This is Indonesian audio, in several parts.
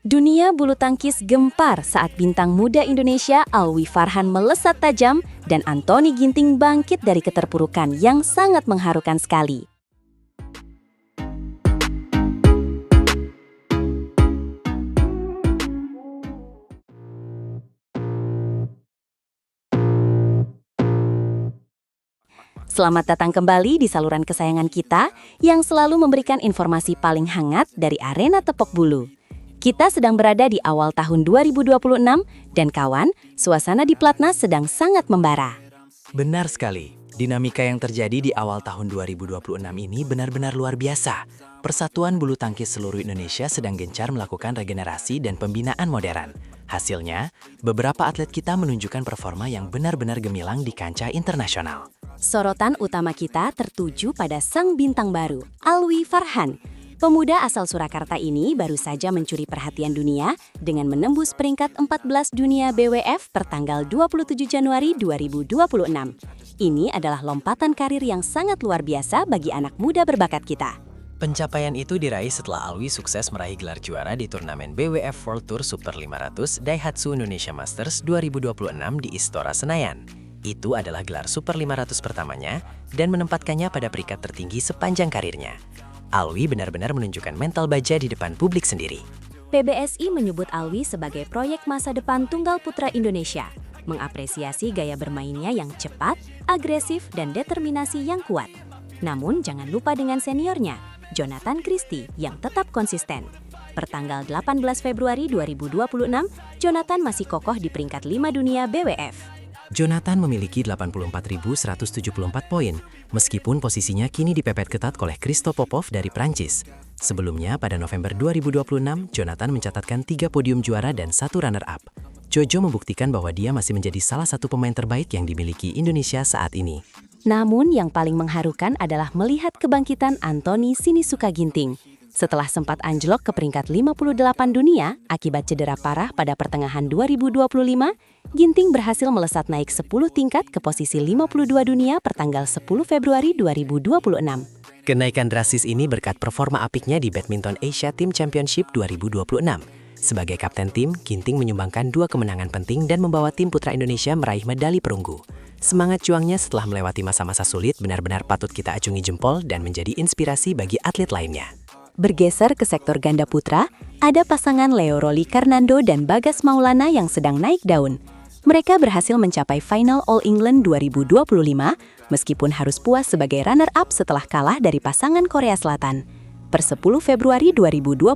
Dunia bulu tangkis gempar saat bintang muda Indonesia Alwi Farhan melesat tajam dan Anthony Ginting bangkit dari keterpurukan yang sangat mengharukan sekali. Selamat datang kembali di saluran kesayangan kita yang selalu memberikan informasi paling hangat dari arena tepok bulu. Kita sedang berada di awal tahun 2026 dan kawan, suasana di Platnas sedang sangat membara. Benar sekali, dinamika yang terjadi di awal tahun 2026 ini benar-benar luar biasa. Persatuan Bulu Tangkis seluruh Indonesia sedang gencar melakukan regenerasi dan pembinaan modern. Hasilnya, beberapa atlet kita menunjukkan performa yang benar-benar gemilang di kancah internasional. Sorotan utama kita tertuju pada sang bintang baru, Alwi Farhan. Pemuda asal Surakarta ini baru saja mencuri perhatian dunia dengan menembus peringkat 14 dunia BWF per tanggal 27 Januari 2026. Ini adalah lompatan karir yang sangat luar biasa bagi anak muda berbakat kita. Pencapaian itu diraih setelah Alwi sukses meraih gelar juara di turnamen BWF World Tour Super 500 Daihatsu Indonesia Masters 2026 di Istora Senayan. Itu adalah gelar Super 500 pertamanya dan menempatkannya pada peringkat tertinggi sepanjang karirnya. Alwi benar-benar menunjukkan mental baja di depan publik sendiri. PBSI menyebut Alwi sebagai proyek masa depan tunggal putra Indonesia, mengapresiasi gaya bermainnya yang cepat, agresif, dan determinasi yang kuat. Namun jangan lupa dengan seniornya, Jonathan Christie, yang tetap konsisten. Pertanggal 18 Februari 2026, Jonathan masih kokoh di peringkat 5 dunia BWF. Jonathan memiliki 84.174 poin, meskipun posisinya kini dipepet ketat oleh Christophe Popov dari Prancis. Sebelumnya, pada November 2026, Jonathan mencatatkan 3 podium juara dan 1 runner-up. Jojo membuktikan bahwa dia masih menjadi salah satu pemain terbaik yang dimiliki Indonesia saat ini. Namun yang paling mengharukan adalah melihat kebangkitan Anthony Sinisuka Ginting. Setelah sempat anjlok ke peringkat 58 dunia akibat cedera parah pada pertengahan 2025, Ginting berhasil melesat naik 10 tingkat ke posisi 52 dunia per tanggal 10 Februari 2026. Kenaikan drastis ini berkat performa apiknya di Badminton Asia Team Championship 2026. Sebagai kapten tim, Ginting menyumbangkan 2 kemenangan penting dan membawa tim putra Indonesia meraih medali perunggu. Semangat juangnya setelah melewati masa-masa sulit benar-benar patut kita acungi jempol dan menjadi inspirasi bagi atlet lainnya. Bergeser ke sektor ganda putra, ada pasangan Leo Rolly Karnando dan Bagas Maulana yang sedang naik daun. Mereka berhasil mencapai final All England 2025, meskipun harus puas sebagai runner-up setelah kalah dari pasangan Korea Selatan. Per 10 Februari 2026,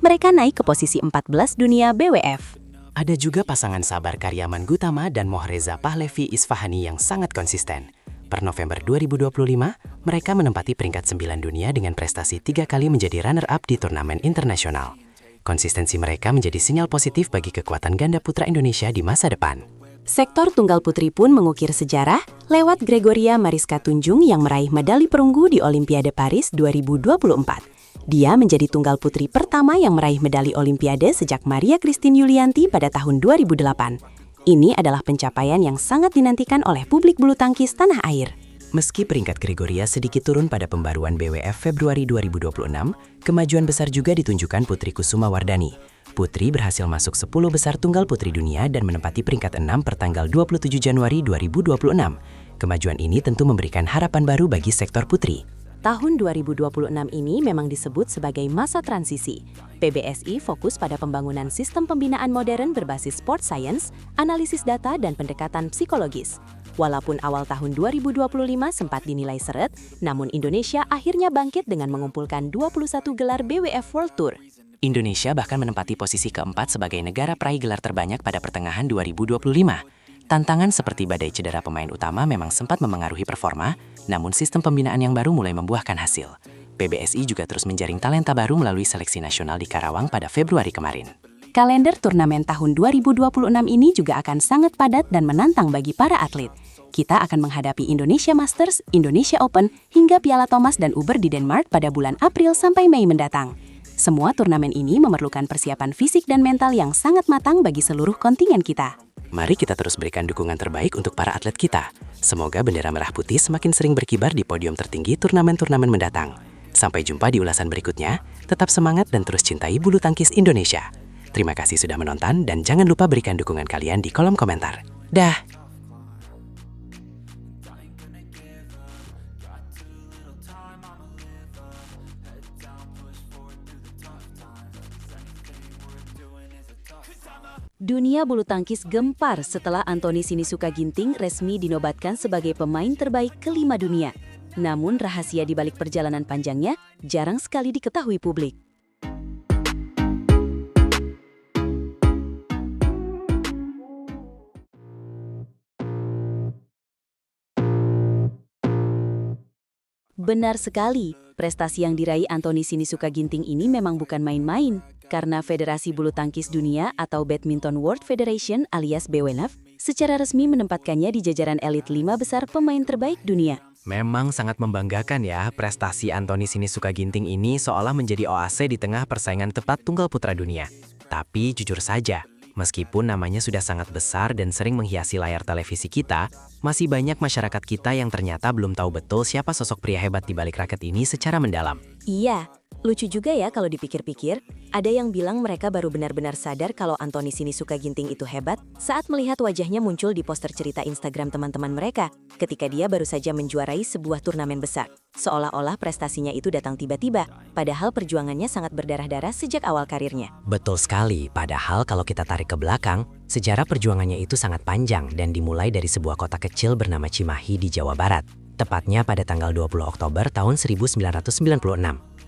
mereka naik ke posisi 14 dunia BWF. Ada juga pasangan Sabar Karyaman Gutama dan Mohreza Pahlevi Isfahani yang sangat konsisten. Per November 2025, mereka menempati peringkat 9 dunia dengan prestasi 3 kali menjadi runner-up di turnamen internasional. Konsistensi mereka menjadi sinyal positif bagi kekuatan ganda putra Indonesia di masa depan. Sektor tunggal putri pun mengukir sejarah lewat Gregoria Mariska Tunjung yang meraih medali perunggu di Olimpiade Paris 2024. Dia menjadi tunggal putri pertama yang meraih medali Olimpiade sejak Maria Christine Yulianti pada tahun 2008. Ini adalah pencapaian yang sangat dinantikan oleh publik bulu tangkis tanah air. Meski peringkat Gregoria sedikit turun pada pembaruan BWF Februari 2026, kemajuan besar juga ditunjukkan Putri Kusuma Wardani. Putri berhasil masuk 10 besar tunggal putri dunia dan menempati peringkat 6 per tanggal 27 Januari 2026. Kemajuan ini tentu memberikan harapan baru bagi sektor putri. Tahun 2026 ini memang disebut sebagai masa transisi. PBSI fokus pada pembangunan sistem pembinaan modern berbasis sport science, analisis data, dan pendekatan psikologis. Walaupun awal tahun 2025 sempat dinilai seret, namun Indonesia akhirnya bangkit dengan mengumpulkan 21 gelar BWF World Tour. Indonesia bahkan menempati posisi keempat sebagai negara peraih gelar terbanyak pada pertengahan 2025. Tantangan seperti badai cedera pemain utama memang sempat memengaruhi performa, namun sistem pembinaan yang baru mulai membuahkan hasil. PBSI juga terus menjaring talenta baru melalui seleksi nasional di Karawang pada Februari kemarin. Kalender turnamen tahun 2026 ini juga akan sangat padat dan menantang bagi para atlet. Kita akan menghadapi Indonesia Masters, Indonesia Open, hingga Piala Thomas dan Uber di Denmark pada bulan April sampai Mei mendatang. Semua turnamen ini memerlukan persiapan fisik dan mental yang sangat matang bagi seluruh kontingen kita. Mari kita terus berikan dukungan terbaik untuk para atlet kita. Semoga bendera merah putih semakin sering berkibar di podium tertinggi turnamen-turnamen mendatang. Sampai jumpa di ulasan berikutnya, tetap semangat dan terus cintai bulu tangkis Indonesia. Terima kasih sudah menonton dan jangan lupa berikan dukungan kalian di kolom komentar. Dah! Dunia bulu tangkis gempar setelah Anthony Sinisuka Ginting resmi dinobatkan sebagai pemain terbaik kelima dunia. Namun rahasia di balik perjalanan panjangnya jarang sekali diketahui publik. Benar sekali, prestasi yang diraih Anthony Sinisuka Ginting ini memang bukan main-main. Karena Federasi Bulu Tangkis Dunia atau Badminton World Federation alias BWF secara resmi menempatkannya di jajaran elit 5 besar pemain terbaik dunia. Memang sangat membanggakan ya, prestasi Anthony Sinisuka Ginting ini seolah menjadi oase di tengah persaingan tepat tunggal putra dunia. Tapi jujur saja, meskipun namanya sudah sangat besar dan sering menghiasi layar televisi kita, masih banyak masyarakat kita yang ternyata belum tahu betul siapa sosok pria hebat di balik raket ini secara mendalam. Iya, lucu juga ya kalau dipikir-pikir. Ada yang bilang mereka baru benar-benar sadar kalau Anthony Sinisuka Ginting itu hebat saat melihat wajahnya muncul di poster cerita Instagram teman-teman mereka ketika dia baru saja menjuarai sebuah turnamen besar. Seolah-olah prestasinya itu datang tiba-tiba, padahal perjuangannya sangat berdarah-darah sejak awal karirnya. Betul sekali, padahal kalau kita tarik ke belakang, sejarah perjuangannya itu sangat panjang dan dimulai dari sebuah kota kecil bernama Cimahi di Jawa Barat. Tepatnya pada tanggal 20 Oktober tahun 1996.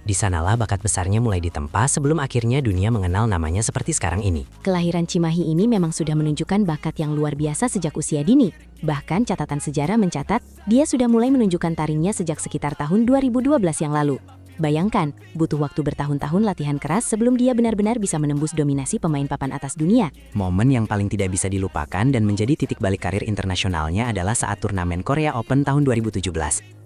Di sanalah bakat besarnya mulai ditempa sebelum akhirnya dunia mengenal namanya seperti sekarang ini. Kelahiran Cimahi ini memang sudah menunjukkan bakat yang luar biasa sejak usia dini. Bahkan catatan sejarah mencatat, dia sudah mulai menunjukkan taringnya sejak sekitar tahun 2012 yang lalu. Bayangkan, butuh waktu bertahun-tahun latihan keras sebelum dia benar-benar bisa menembus dominasi pemain papan atas dunia. Momen yang paling tidak bisa dilupakan dan menjadi titik balik karir internasionalnya adalah saat turnamen Korea Open tahun 2017,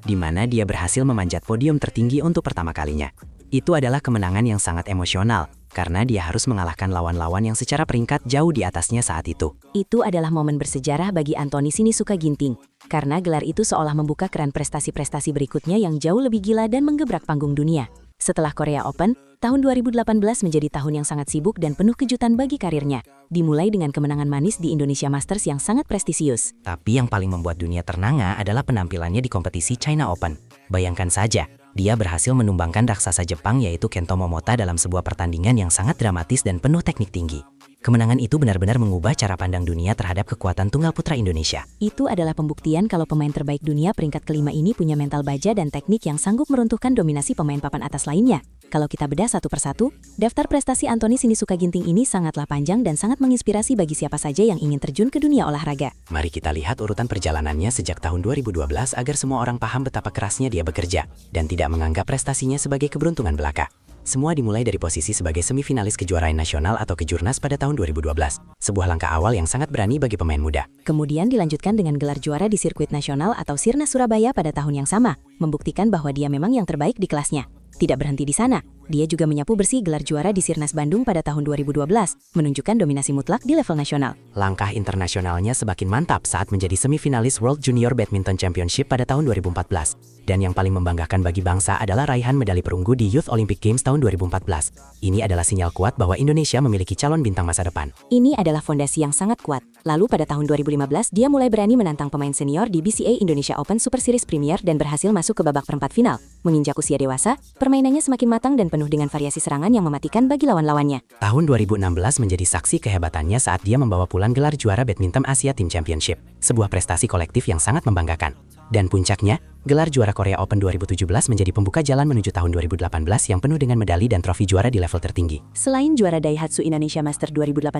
di mana dia berhasil memanjat podium tertinggi untuk pertama kalinya. Itu adalah kemenangan yang sangat emosional, karena dia harus mengalahkan lawan-lawan yang secara peringkat jauh di atasnya saat itu. Itu adalah momen bersejarah bagi Anthony Sinisuka Ginting, karena gelar itu seolah membuka keran prestasi-prestasi berikutnya yang jauh lebih gila dan menggebrak panggung dunia. Setelah Korea Open, tahun 2018 menjadi tahun yang sangat sibuk dan penuh kejutan bagi karirnya. Dimulai dengan kemenangan manis di Indonesia Masters yang sangat prestisius. Tapi yang paling membuat dunia ternganga adalah penampilannya di kompetisi China Open. Bayangkan saja, dia berhasil menumbangkan raksasa Jepang yaitu Kento Momota dalam sebuah pertandingan yang sangat dramatis dan penuh teknik tinggi. Kemenangan itu benar-benar mengubah cara pandang dunia terhadap kekuatan tunggal putra Indonesia. Itu adalah pembuktian kalau pemain terbaik dunia peringkat kelima ini punya mental baja dan teknik yang sanggup meruntuhkan dominasi pemain papan atas lainnya. Kalau kita bedah satu persatu, daftar prestasi Anthony Sinisuka Ginting ini sangatlah panjang dan sangat menginspirasi bagi siapa saja yang ingin terjun ke dunia olahraga. Mari kita lihat urutan perjalanannya sejak tahun 2012 agar semua orang paham betapa kerasnya dia bekerja dan tidak menganggap prestasinya sebagai keberuntungan belaka. Semua dimulai dari posisi sebagai semifinalis kejuaraan nasional atau kejurnas pada tahun 2012. Sebuah langkah awal yang sangat berani bagi pemain muda. Kemudian dilanjutkan dengan gelar juara di sirkuit nasional atau Sirnas Surabaya pada tahun yang sama, membuktikan bahwa dia memang yang terbaik di kelasnya. Tidak berhenti di sana, dia juga menyapu bersih gelar juara di Sirnas Bandung pada tahun 2012, menunjukkan dominasi mutlak di level nasional. Langkah internasionalnya semakin mantap saat menjadi semifinalis World Junior Badminton Championship pada tahun 2014. Dan yang paling membanggakan bagi bangsa adalah raihan medali perunggu di Youth Olympic Games tahun 2014. Ini adalah sinyal kuat bahwa Indonesia memiliki calon bintang masa depan. Ini adalah fondasi yang sangat kuat. Lalu pada tahun 2015, dia mulai berani menantang pemain senior di BCA Indonesia Open Super Series Premier dan berhasil masuk ke babak perempat final. Menginjak usia dewasa, permainannya semakin matang dan penuh dengan variasi serangan yang mematikan bagi lawan-lawannya. Tahun 2016 menjadi saksi kehebatannya saat dia membawa pulang gelar juara Badminton Asia Team Championship, sebuah prestasi kolektif yang sangat membanggakan. Dan puncaknya, gelar juara Korea Open 2017 menjadi pembuka jalan menuju tahun 2018 yang penuh dengan medali dan trofi juara di level tertinggi. Selain juara Daihatsu Indonesia Master 2018,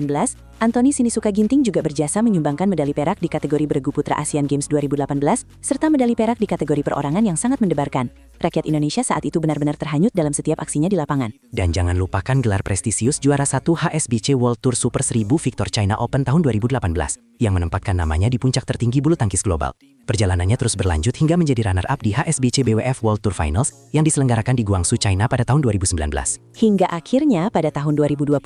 Anthony Sinisuka Ginting juga berjasa menyumbangkan medali perak di kategori bergu putra Asian Games 2018, serta medali perak di kategori perorangan yang sangat mendebarkan. Rakyat Indonesia saat itu benar-benar terhanyut dalam setiap aksinya di lapangan. Dan jangan lupakan gelar prestisius juara 1 HSBC World Tour Super 1000 Victor China Open tahun 2018, yang menempatkan namanya di puncak tertinggi bulu tangkis global. Perjalanannya terus berlanjut hingga menjadi runner-up di HSBC BWF World Tour Finals yang diselenggarakan di Guangzhou, China pada tahun 2019. Hingga akhirnya pada tahun 2020,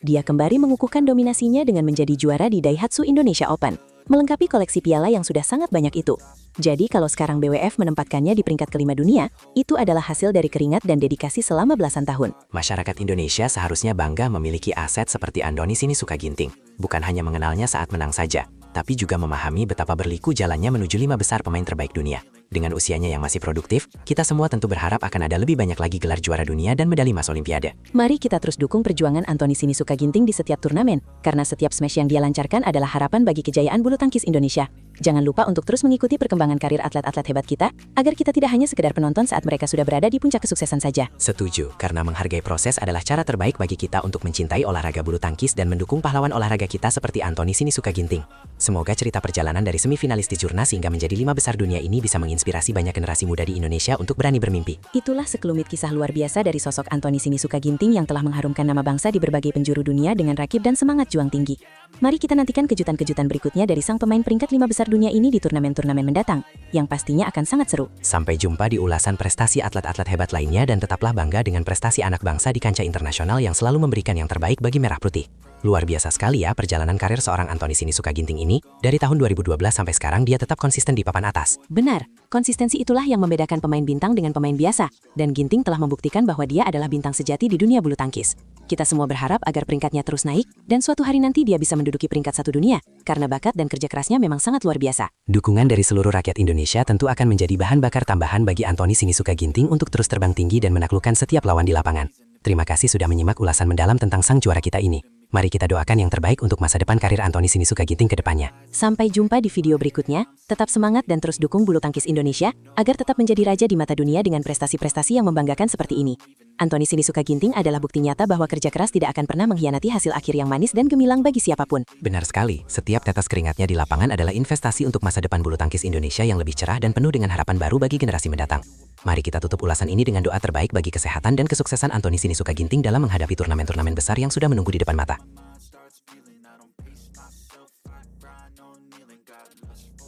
dia kembali mengukuhkan dominasinya dengan menjadi juara di Daihatsu Indonesia Open. melengkapi koleksi piala yang sudah sangat banyak itu. Jadi kalau sekarang BWF menempatkannya di peringkat kelima dunia, itu adalah hasil dari keringat dan dedikasi selama belasan tahun. Masyarakat Indonesia seharusnya bangga memiliki aset seperti Andoni Sinisuka Ginting. Bukan hanya mengenalnya saat menang saja, tapi juga memahami betapa berliku jalannya menuju 5 besar pemain terbaik dunia. Dengan usianya yang masih produktif, kita semua tentu berharap akan ada lebih banyak lagi gelar juara dunia dan medali emas Olimpiade. Mari kita terus dukung perjuangan Andoni Sinisuka Ginting di setiap turnamen, karena setiap smash yang dia lancarkan adalah harapan bagi kejayaan bulu tangkis Indonesia. Jangan lupa untuk terus mengikuti perkembangan karir atlet-atlet hebat kita, agar kita tidak hanya sekedar penonton saat mereka sudah berada di puncak kesuksesan saja. Setuju, karena menghargai proses adalah cara terbaik bagi kita untuk mencintai olahraga bulu tangkis dan mendukung pahlawan olahraga kita seperti Andoni Sinisuka Ginting. Semoga cerita perjalanan dari semifinalis di Jurnas hingga menjadi 5 besar dunia ini bisa menginspirasi banyak generasi muda di Indonesia untuk berani bermimpi. Itulah sekelumit kisah luar biasa dari sosok Andoni Sinisuka Ginting yang telah mengharumkan nama bangsa di berbagai penjuru dunia dengan rakib dan semangat juang tinggi. Mari kita nantikan kejutan-kejutan berikutnya dari sang pemain peringkat 5 besar dunia ini di turnamen-turnamen mendatang, yang pastinya akan sangat seru. Sampai jumpa di ulasan prestasi atlet-atlet hebat lainnya dan tetaplah bangga dengan prestasi anak bangsa di kancah internasional yang selalu memberikan yang terbaik bagi Merah Putih. Luar biasa sekali ya perjalanan karir seorang Andoni Sinisuka Ginting ini. Dari tahun 2012 sampai sekarang dia tetap konsisten di papan atas. Benar, konsistensi itulah yang membedakan pemain bintang dengan pemain biasa, dan Ginting telah membuktikan bahwa dia adalah bintang sejati di dunia bulu tangkis. Kita semua berharap agar peringkatnya terus naik, dan suatu hari nanti dia bisa menduduki peringkat 1 dunia, karena bakat dan kerja kerasnya memang sangat luar biasa. Dukungan dari seluruh rakyat Indonesia tentu akan menjadi bahan bakar tambahan bagi Andoni Sinisuka Ginting untuk terus terbang tinggi dan menaklukkan setiap lawan di lapangan. Terima kasih sudah menyimak ulasan mendalam tentang sang juara kita ini. Mari kita doakan yang terbaik untuk masa depan karir Andoni Sinisuka Ginting ke depannya. Sampai jumpa di video berikutnya, tetap semangat dan terus dukung bulu tangkis Indonesia, agar tetap menjadi raja di mata dunia dengan prestasi-prestasi yang membanggakan seperti ini. Andoni Sinisuka Ginting adalah bukti nyata bahwa kerja keras tidak akan pernah mengkhianati hasil akhir yang manis dan gemilang bagi siapapun. Benar sekali, setiap tetes keringatnya di lapangan adalah investasi untuk masa depan bulu tangkis Indonesia yang lebih cerah dan penuh dengan harapan baru bagi generasi mendatang. Mari kita tutup ulasan ini dengan doa terbaik bagi kesehatan dan kesuksesan Andoni Sinisuka Ginting dalam menghadapi turnamen-turnamen besar yang sudah menunggu di depan mata.